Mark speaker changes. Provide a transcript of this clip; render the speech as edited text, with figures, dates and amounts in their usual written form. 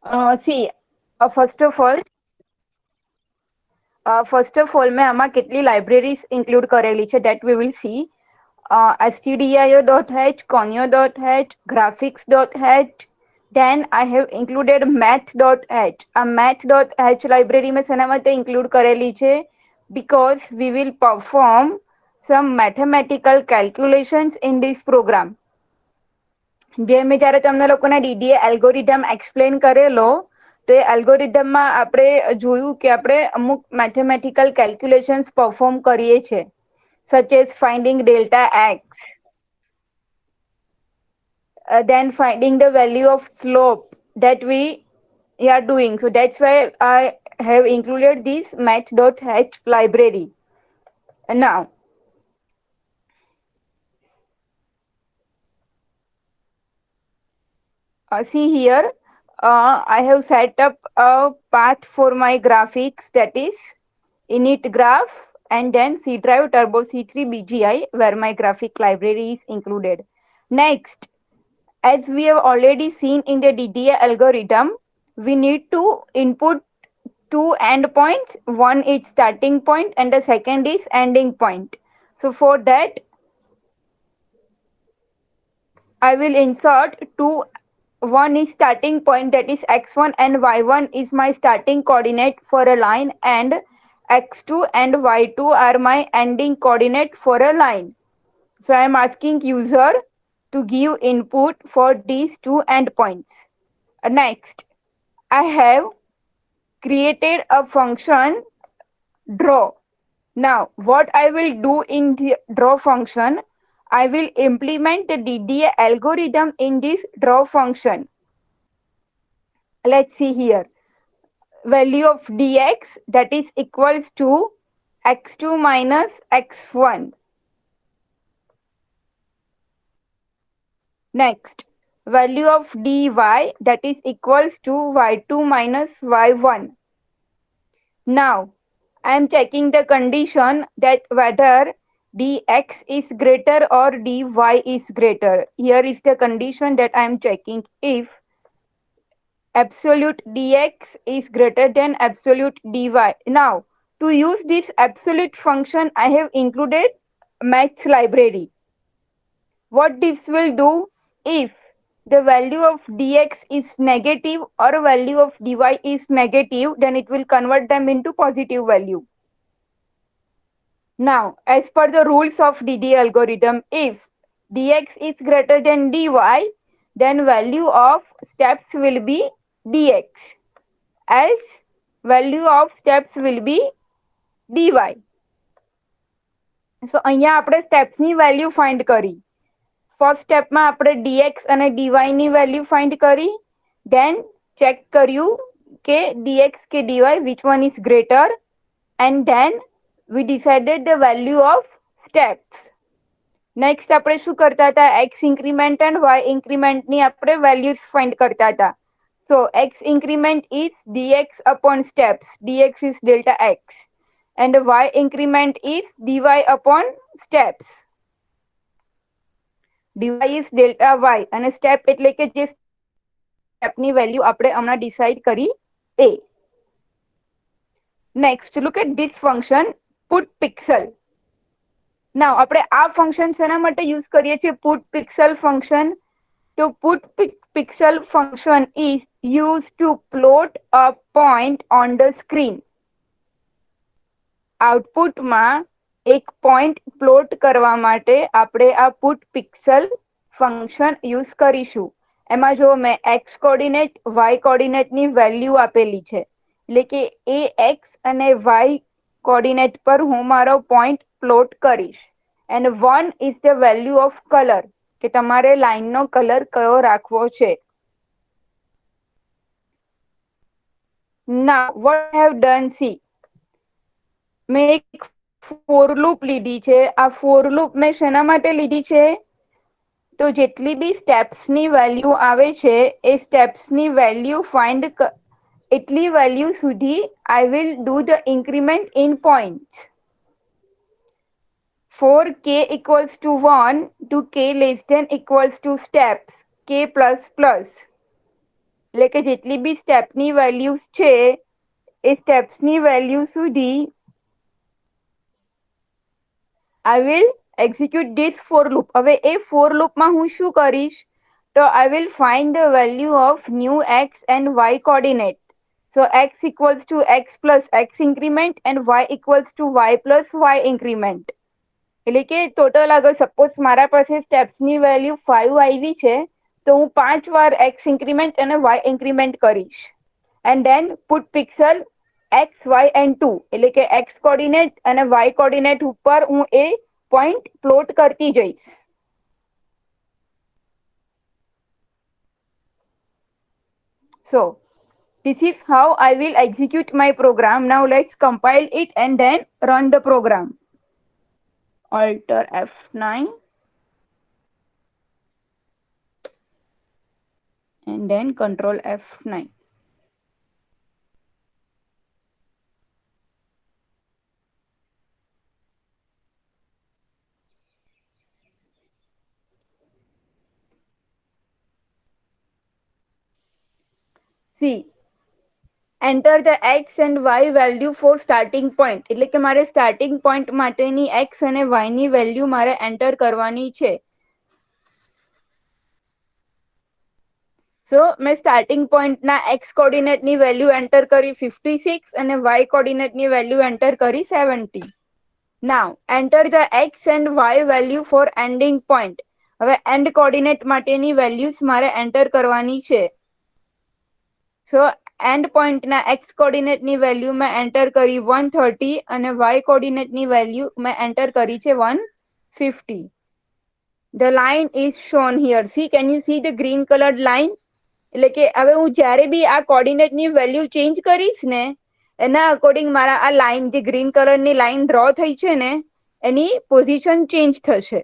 Speaker 1: See, first of all મેં આમાં કેટલી libraries include કરેલી છે that we will see. stdio.h, conio.h, graphics.h. Then I have included math.h. આ math.h library મેં શેના માટે include કરેલી છે? Because we will perform some mathematical calculations in this program. જે મેં જ્યારે તમને લોકોને ડીડીએ એલ્ગોરિધમ એક્સપ્લેન કરેલો, તો એ એલ્ગોરિધમમાં આપણે જોયું કે આપણે અમુક મેથેમેટિકલ કેલ્ક્યુલેશન્સ પરફોર્મ કરીએ છીએ, such as finding delta x, then finding the value of slope that we are doing. So that's why I have included this math.h library. And now, see here, I have set up a path for my graphics, that is init graph, and then C drive turbo C3 BGI, where my graphic library is included. Next, as we have already seen in the DDA algorithm, we need to input two endpoints. One is starting point and the second is ending point. So for that, I will insert two. One is starting point, that is x1, and y1 is my starting coordinate for a line, and x2 and y2 are my ending coordinate for a line. So I am asking user to give input for these two endpoints. Next, I have created a function draw. Now, what I will do in the draw function, I will implement the DDA algorithm in this draw function. Let's see here. Value of dx, that is equals to x2 minus x1. Next, value of dy, that is equals to y2 minus y1. Now, I am checking the condition that whether dx is greater or dy is greater. Here is the condition that I am checking. If absolute dx is greater than absolute dy. Now, to use this absolute function, I have included maths library. What this will do, if the value of dx is negative or value of dy is negative, then it will convert them into positive value. Now, as per the rules of DD algorithm, if dx is greater than dy, then value of steps will be dx, as value of steps will be dy. So અહીંયા આપણે સ્ટેપ્સની value find કરી. First સ્ટેપમાં આપણે dx અને dy ની value find કરી, then check કર્યું કે dx કે dy which one is greater, and then we decided the value of steps. Next આપણે શું કરતા હતા, x increment and y increment ની આપણે વેલ્યુઝ ફાઇન્ડ કરતા હતા. So x increment is dx upon steps, dx is delta x, and y increment is dy upon steps, dy is delta y, અને step એટલે કે જે સ્ટેપની વેલ્યુ આપણે હમણાં ડિસાઇડ કરી એ. Next, look at this function put pixel. Now આપણે આ ફંક્શન શેના માટે યુઝ કરીએ છીએ, put pixel function? તો put pixel function is used to plot a point on the screen. આઉટપુટમાં એક પોઈન્ટ પ્લોટ કરવા માટે આપણે આ put pixel ફંક્શન યુઝ કરીશું. એમાં જો મેં x કોર્ડિનેટ y કોર્ડિનેટની વેલ્યુ આપેલી છે, એટલે કે એ x અને y કોર્ડિનેટ પર હું મારો પોઈન્ટ પ્લોટ કરીશ. And 1 is the value of colour, કે તમારે લાઈનનો કલર કયો રાખવો છે. Now what I have done, see, મેં એક ફોર લૂપ લીધી છે. આ ફોર લૂપ મેં શેના માટે લીધી છે, તો જેટલી બી સ્ટેપ્સની વેલ્યુ આવે છે એ સ્ટેપ્સની વેલ્યુ ફાઇન્ડ એટલી વેલ્યુ સુધી I will do the increment in points. For k equals to 1 to k less than equals to steps, k plus plus. એટલે કે જેટલી બી સ્ટેપની વેલ્યુઝ છે એ સ્ટેપ્સની વેલ્યુ સુધી I will execute this for loop. હવે એ ફોર લૂપમાં હું શું કરીશ, તો I will find the value of new x and y coordinate. So x equals to x plus x increment and y equals to y plus y increment. એટલે કે total અગર સપોઝ મારા પાસે સ્ટેપ્સની વેલ્યુ 5 આવી છે તો હું 5 વાર x ઇન્ક્રીમેન્ટ અને y ઇન્ક્રીમેન્ટ કરીશ. And then put pixel x y and 2 એટલે કે x કોર્ડિનેટ અને y કોર્ડિનેટ ઉપર હું એ પોઈન્ટ પ્લોટ કરતી જઈશ. So this is how I will execute my program. Now let's compile it and then run the program. Alter F9 and then Control F9. See, enter the x and y value for starting point. એટલે કે મારે starting point માટેની x અને y ની value મારે enter કરવાની છે. સો મેં સ્ટાર્ટિંગ પોઈન્ટના x કોર્ડિનેટની વેલ્યુ એન્ટર કરી 56 અને y કોર્ડિનેટની વેલ્યુ એન્ટર કરી 70. Now enter the x and y value for ending point. હવે એન્ડ કોર્ડિનેટ માટેની વેલ્યુઝ મારે એન્ટર કરવાની છે. સો એન્ડ પોઈન્ટના x કોર્ડિનેટની વેલ્યુ મેં એન્ટર કરી 130 અને y કોર્ડિનેટની વેલ્યુ મેં એન્ટર કરી છે 150. The line is shown here. See, can you see the green colored line? એટલે કે હવે હું જ્યારે બી આ કોર્ડિનેટની વેલ્યુ ચેન્જ કરીશ ને એના અકોર્ડિંગ મારા આ લાઈન જે ગ્રીન કલરની લાઈન ડ્રો થઈ છે ને એની પોઝિશન ચેન્જ થશે.